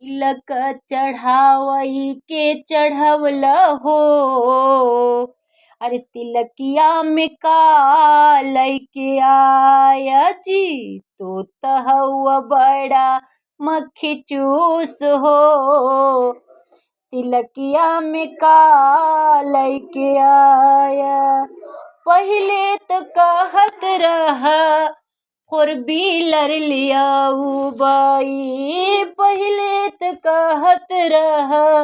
तिलक चढ़ावई के चढ़वल हो। अरे तिलकिया में का लैके आया जी, तो तहुआ बड़ा मक्खी चूस हो। तिलकिया में का लैके आया। पहिले तो कहत रहा फोर व्हीलर लियाऊ बाई, पहिले तो कहत रहा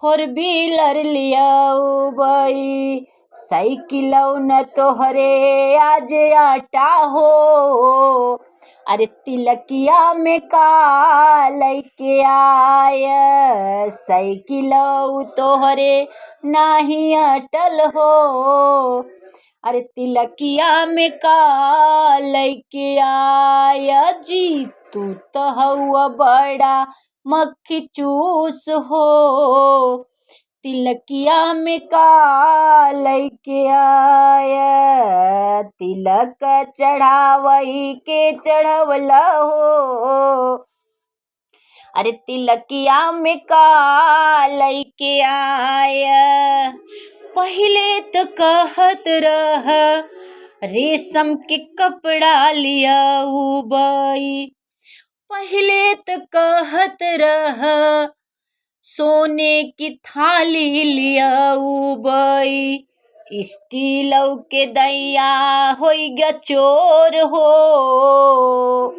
फोर व्हीलर लियाऊ बाई। साइकिलौ न तोहरे आज आटा हो। अरे तिलकिया में का लैके आया, साइकिलौ तोहरे नाही अटल हो। अरे तिलकिया में का लैके आया जी, तू तो हउआ बड़ा मक्खी चूस हो। तिलकिया में का लैके आया, तिलक चढ़ावई के चढ़वल हो। अरे तिलकिया में का लैके आया। पहिले तो कहत रहा रेशम के कपड़ा लियाऊ बाई, पहिले तो कहत रहा सोने की थाली लियाऊ बाई। स्टीलौ के दैया होई ग चोर हो।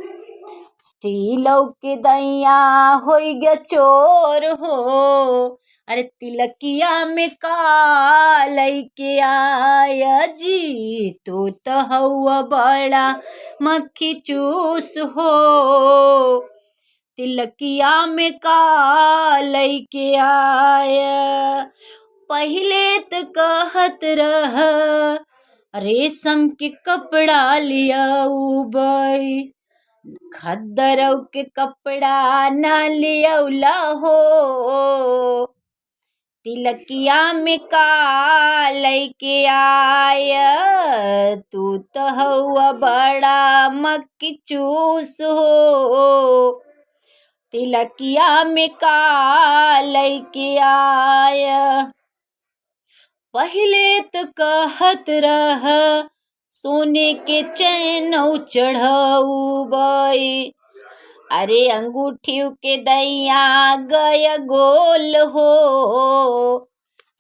स्टीलौ के दैया होई ग चोर हो। अरे तिलकिया में का लैके आया जी, तू तो हउआ बड़ा मक्खी चूस हो। तिलकिया में का लैके आया। पहिले तो कहत रहा रेशम के कपड़ा लियाऊ बाई, खद्दरौ के कपड़ा ना लियौला हो। तिलकिया में का लैके आया, तू तो हउआ बड़ा मक्खी चूस हो। तिलकिया में का लैके आया। पहिले तो कहत रहा सोने के चैनौ चढ़ाऊ बाई। अरे अंगूठियों के दैया गया गोल हो।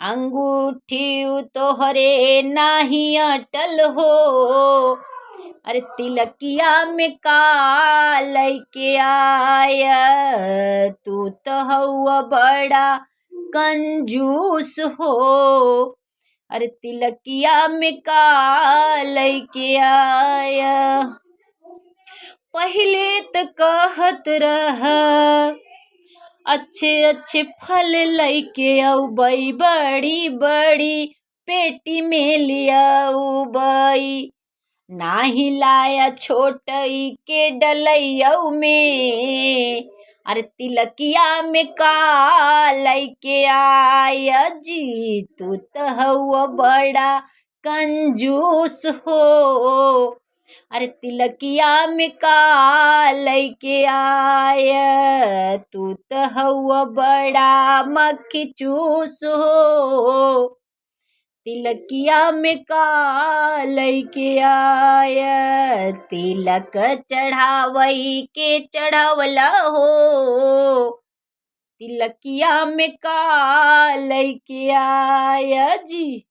अंगूठियों तोहरे नाही अटल हो। अरे तिलकिया में का लैके आया, तू तो हउआ बड़ा कंजूस हो। अरे तिलकिया में का लैके आया। पहिले तो कहत रहा अच्छे अच्छे फल लैके आउबई, बड़ी बड़ी पेटी में लियाऊ बाई। नाही लाया छोटई के डलैयौ में। अरे तिलकिया में का लैके आया जी, तू तो हउआ बड़ा कंजूस हो। अरे तिलकिया में का लैके आया, तू तो हउआ बड़ा मक्खी चूस हो। तिलकिया में का लैके आया, तिलक चढ़ावई के चढ़वल हो। तिलकिया में का लैके आया जी।